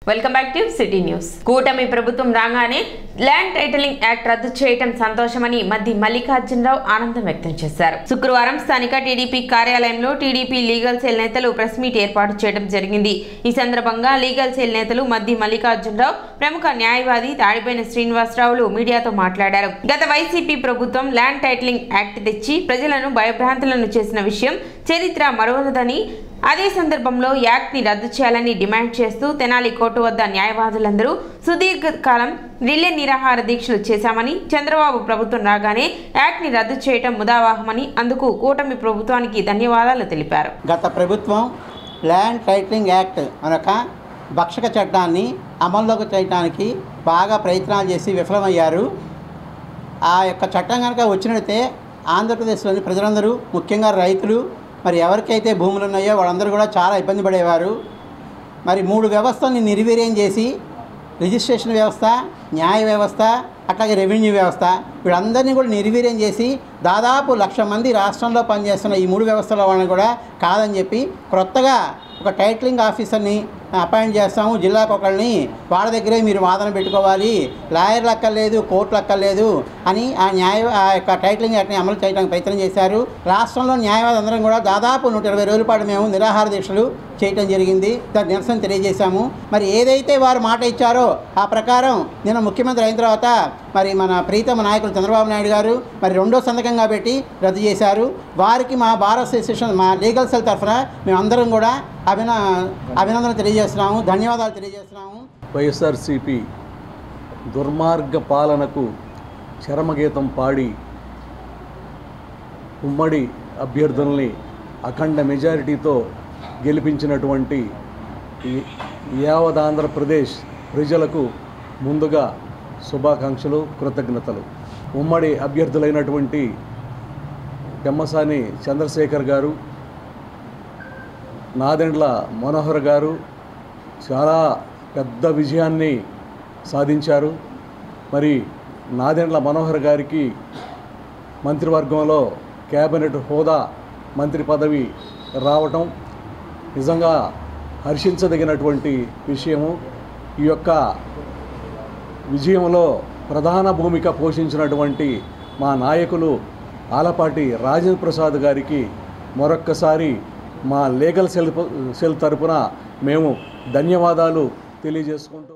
Welcome back to city news. కూటమి ప్రభుత్వం రాగానే ల్యాండ్ టైటిలింగ్ యాక్ట్ రద్దు చేయడం సంతోషమని మద్ది మల్లికార్జునరావు ఆనందం వ్యక్తం చేశారు. శుక్రవారం స్థానిక టీడీపీ కార్యాలయంలో టీడీపీ లీగల్ సెల్ నేతలు ప్రెస్ మీట్ ఏర్పాటు చేయడం జరిగింది. ఈ సందర్భంగా లీగల్ సెల్ నేతలు మద్ది మల్లికార్జునరావు, ప్రముఖ న్యాయవాది తాడిపోయిన శ్రీనివాసరావులు మీడియాతో మాట్లాడారు. గత వైసీపీ ప్రభుత్వం ల్యాండ్ టైటిలింగ్ యాక్ట్ తెచ్చి ప్రజలను భయభ్రాంతులను చేసిన విషయం చరిత్ర మరవదని, అదే సందర్భంలో యాక్ట్ ని రద్దు చేయాలని డిమాండ్ చేస్తూ తెనాలి కోర్టు వద్ద న్యాయవాదులందరూ సుదీర్ఘకాలం రిలే నిరాహార దీక్షలు చేశామని, చంద్రబాబు ప్రభుత్వం రాగానే యాక్ట్ ని రద్దు చేయడం ముదావాహమని, అందుకు కూటమి ప్రభుత్వానికి ధన్యవాదాలు తెలిపారు. గత ప్రభుత్వం ల్యాండ్ టైటిలింగ్ యాక్ట్ అనక భక్షక చట్టాన్ని అమల్లోకి చేయడానికి బాగా ప్రయత్నాలు చేసి విఫలమయ్యారు. ఆ యొక్క చట్టం కనుక వచ్చినట్లయితే ఆంధ్రప్రదేశ్లోని ప్రజలందరూ, ముఖ్యంగా రైతులు, మరి ఎవరికైతే భూములు ఉన్నాయో వాళ్ళందరూ కూడా చాలా ఇబ్బంది పడేవారు. మరి 3 వ్యవస్థల్ని నిర్వీర్యం చేసి రిజిస్ట్రేషన్ వ్యవస్థ, న్యాయ వ్యవస్థ, అట్లాగే రెవెన్యూ వ్యవస్థ, వీళ్ళందరినీ కూడా నిర్వీర్యం చేసి దాదాపు 1,00,000 మంది రాష్ట్రంలో పనిచేస్తున్న ఈ 3 వ్యవస్థల వాళ్ళని కూడా కాదని చెప్పి కొత్తగా ఒక టైటిలింగ్ ఆఫీసర్ని అపాయింట్ చేస్తాము, జిల్లాకు ఒకరిని, వాళ్ళ దగ్గరే మీరు వాదన పెట్టుకోవాలి, లాయర్లు అక్కర్లేదు, కోర్టులు అక్కర్లేదు అని ఆ యొక్క టైటిలింగ్ యాక్ట్ని అమలు చేయడానికి ప్రయత్నం చేశారు. రాష్ట్రంలో న్యాయవాది అందరం కూడా దాదాపు 120 రోజుల పాటు మేము నిరాహార దీక్షలు చేయటం జరిగింది. దాని నిరసన తెలియజేశాము. మరి ఏదైతే వారు మాట ఇచ్చారో ఆ ప్రకారం నిన్న ముఖ్యమంత్రి అయిన తర్వాత మరి మన ప్రీతమ నాయకులు చంద్రబాబు నాయుడు గారు మరి 2వ సంతకంగా పెట్టి రద్దు చేశారు. వారికి మా బార్ అసోసియేషన్, మా లీగల్ సెల్ తరఫున మేమందరం కూడా అభినందనలు తెలియజేస్తున్నాము, ధన్యవాదాలు తెలియజేస్తున్నాము. వైఎస్ఆర్సీపీ దుర్మార్గ పాలనకు చరమగీతం పాడి ఉమ్మడి అభ్యర్థుల్ని అఖండ మెజారిటీతో గెలిపించినటువంటి యావత్ ఆంధ్రప్రదేశ్ ప్రజలకు ముందుగా శుభాకాంక్షలు, కృతజ్ఞతలు. ఉమ్మడి అభ్యర్థులైనటువంటి పెమ్మసాని చంద్రశేఖర్ గారు, నాదెండ్ల మనోహర్ గారు చాలా పెద్ద విజయాన్ని సాధించారు. మరి నాదెండ్ల మనోహర్ గారికి మంత్రివర్గంలో క్యాబినెట్ హోదా, మంత్రి పదవి రావటం నిజంగా హర్షించదగినటువంటి విషయము. ఈ యొక్క విజయంలో ప్రధాన భూమిక పోషించినటువంటి మా నాయకులు ఆలపాటి రాజేంద్ర ప్రసాద్ గారికి మరొక్కసారి మా లీగల్ సెల్ తరపున మేము ధన్యవాదాలు తెలియజేసుకుంటూ,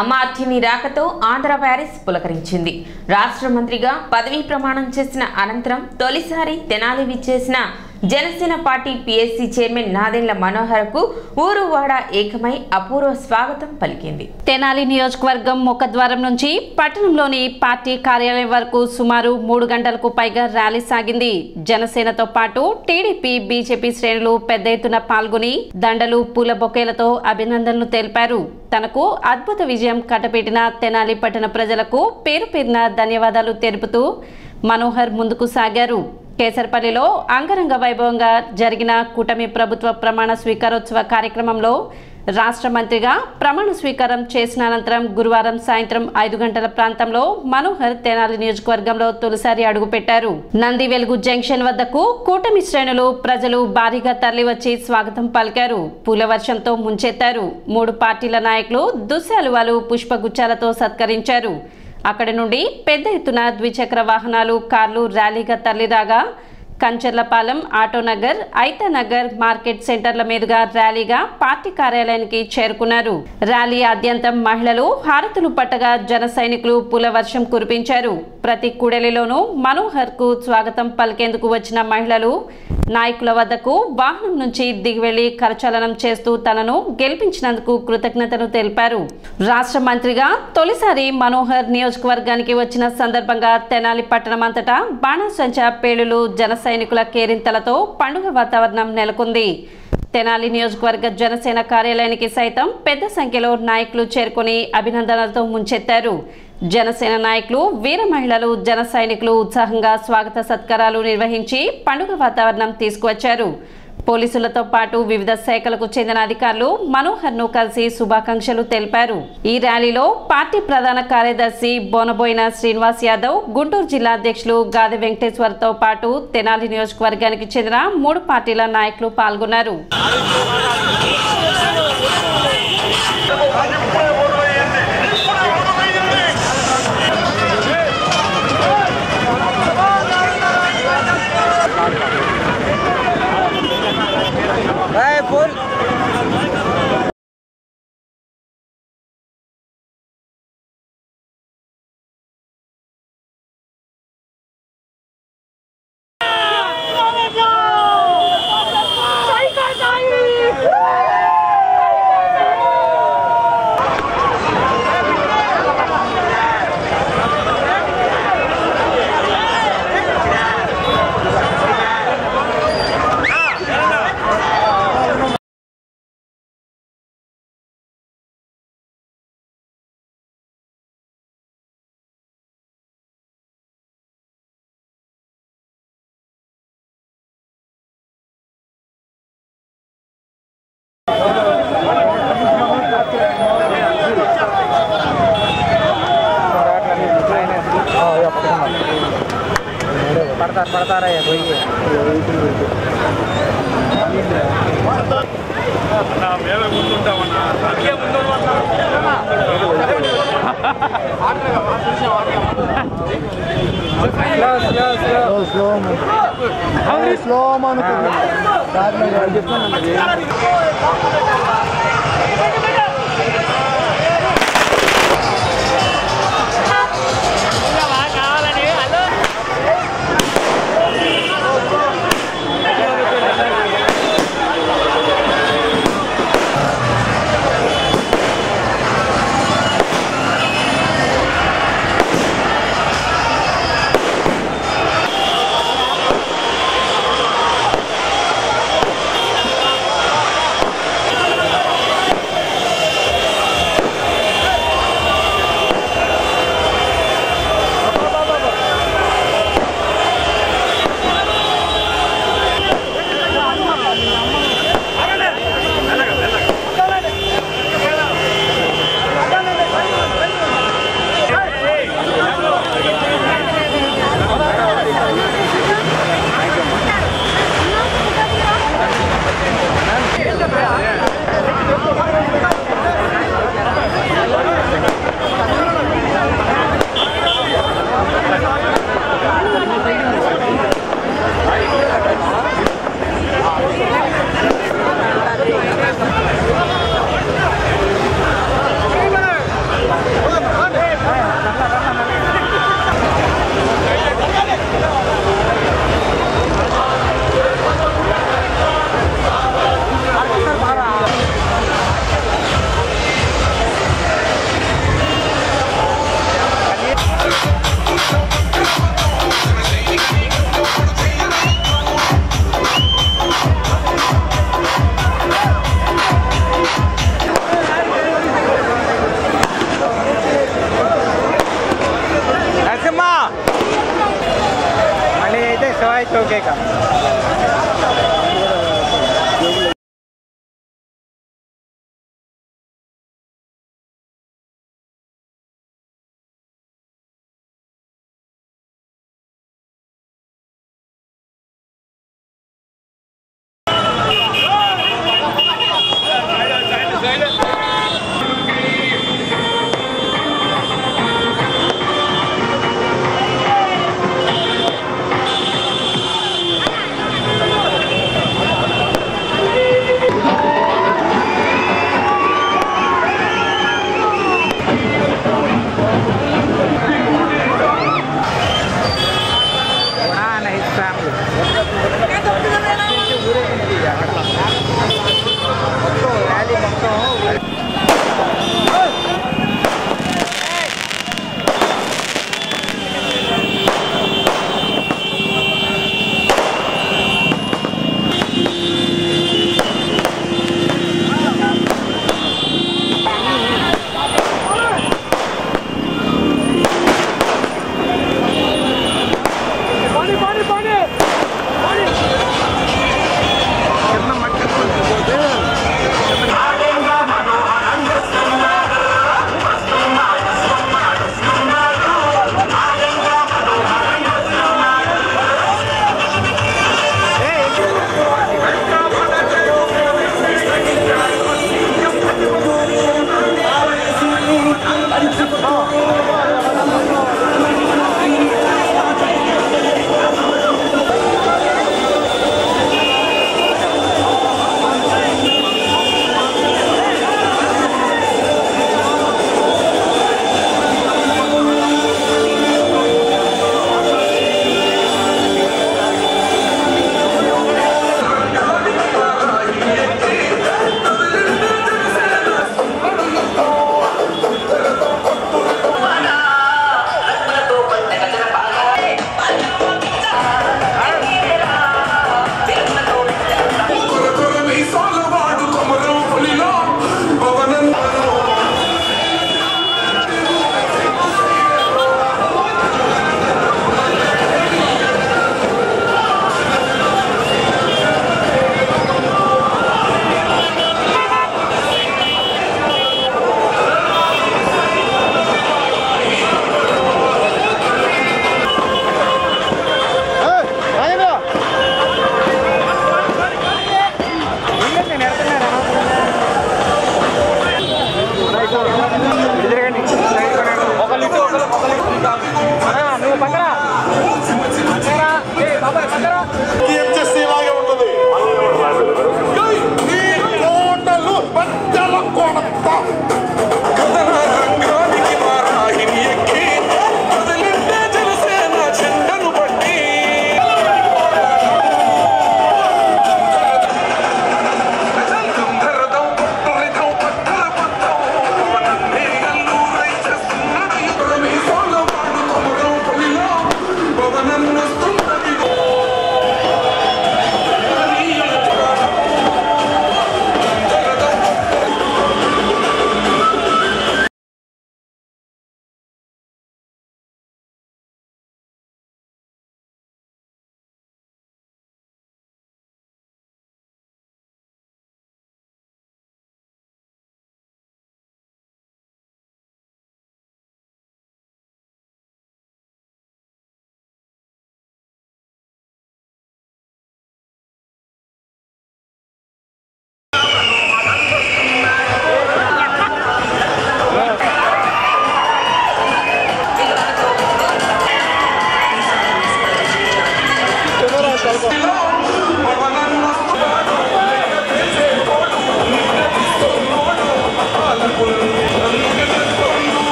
అమాత్యుని రాకతో ఆంధ్ర ప్యారిస్ పులకరించింది. రాష్ట్ర మంత్రిగా పదవీ ప్రమాణం చేసిన అనంతరం తొలిసారి తెనాలి విచ్చేసిన Janasena party PSC chairman Nadendla మనోహర్కు ఊరు వాడ ఏకమై అపూర్వ స్వాగతం పలికింది. తెనాలి నియోజకవర్గం ముఖద్వారం నుంచి పట్టణంలోని పార్టీ కార్యాలయం వరకు సుమారు 3 గంటలకు పైగా ర్యాలీ సాగింది. జనసేనతో పాటు టీడీపీ, బీజేపీ శ్రేణులు పెద్ద ఎత్తున పాల్గొని దండలు, పూల బొకేలతో అభినందనలు తెలిపారు. తనకు అద్భుత విజయం కట్టపెట్టిన తెనాలి పట్టణ ప్రజలకు పేరు పేరున ధన్యవాదాలు తెలుపుతూ మనోహర్ ముందుకు సాగారు. కేసరపల్లిలో అంగరంగ వైభవంగా జరిగిన కూటమి ప్రభుత్వ ప్రమాణ స్వీకారోత్సవ కార్యక్రమంలో రాష్ట్ర మంత్రిగా ప్రమాణ స్వీకారం చేసిన అనంతరం గురువారం సాయంత్రం 5 గంటల ప్రాంతంలో మనోహర్ తెనాలి నియోజకవర్గంలో తొలిసారి అడుగుపెట్టారు. నంది వెలుగు జంక్షన్ వద్దకు కూటమి శ్రేణులు, ప్రజలు భారీగా తరలివచ్చి స్వాగతం పలికారు. పూల వర్షంతో ముంచెత్తారు. 3 పార్టీల నాయకులు దుశ్శాలువాలు, పుష్పగుచ్చాలతో సత్కరించారు. అక్కడి నుండి పెద్ద ఎత్తున ద్విచక్ర వాహనాలు, కార్లు ర్యాలీగా తరలిరాగా కంచర్లపాలెం, ఆటోనగర్, ఐతానగర్, మార్కెట్ సెంటర్ల మీదుగా ర్యాలీగా పార్టీ కార్యాలయానికి చేరుకున్నారు. ర్యాలీ ఆద్యంతం మహిళలు హారతులు పట్టగా జన సైనికులు పూల వర్షం కురిపించారు. ప్రతి కూడలిలోనూ మనోహర్ కు స్వాగతం పలికేందుకు వచ్చిన మహిళలు నాయకుల వద్దకు వాహనం నుంచి దిగి వెళ్లి కరచాలనం చేస్తూ తనను గెలిపించినందుకు కృతజ్ఞతలు తెలిపారు. రాష్ట్ర మంత్రిగా తొలిసారి మనోహర్ నియోజకవర్గానికి వచ్చిన సందర్భంగా తెనాలి పట్టణం అంతటా బాణాసంచా, పేలులు, జన సైనికుల కేరింతలతో పండుగ వాతావరణం నెలకొంది. తెనాలి నియోజకవర్గ జనసేన కార్యాలయానికి సైతం పెద్ద సంఖ్యలో నాయకులు చేరుకుని అభినందనలతో ముంచెత్తారు. జనసేన నాయకులు, వీర మహిళలు, జన సైనికులు ఉత్సాహంగా స్వాగత సత్కారాలు నిర్వహించి పండుగ వాతావరణం తీసుకువచ్చారు. పోలీసులతో పాటు వివిధ శాఖలకు చెందిన అధికారులు మనోహర్ ను కలిసి శుభాకాంక్షలు తెలిపారు. ఈ ర్యాలీలో పార్టీ ప్రధాన కార్యదర్శి బోనబోయిన శ్రీనివాస్ యాదవ్, గుంటూరు జిల్లా అధ్యక్షులు గాది వెంకటేశ్వర్ తో పాటు తెనాలి నియోజకవర్గానికి చెందిన 3 పార్టీల నాయకులు పాల్గొన్నారు. पड़ता रहे कोई चौके का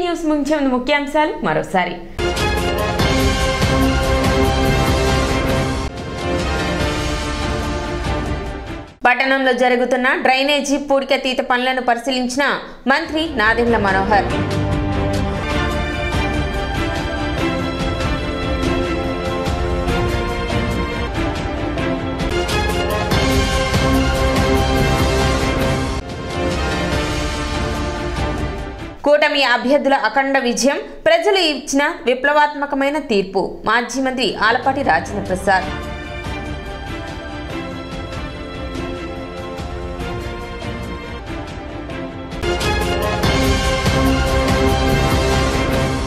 న్యూస్ ముగించే ముందు ముఖ్యాంశాలు మరోసారి. పట్టణంలో జరుగుతున్న డ్రైనేజీ పూడికతీత పనులను పరిశీలించిన మంత్రి నాదెండ్ల మనోహర్. కూటమి అభ్యర్థుల అఖండ విజయం, ప్రజలు ఇచ్చిన విప్లవాత్మకమైన తీర్పు. మాజీ మంత్రి ఆలపాటి రాజేంద్ర ప్రసాద్.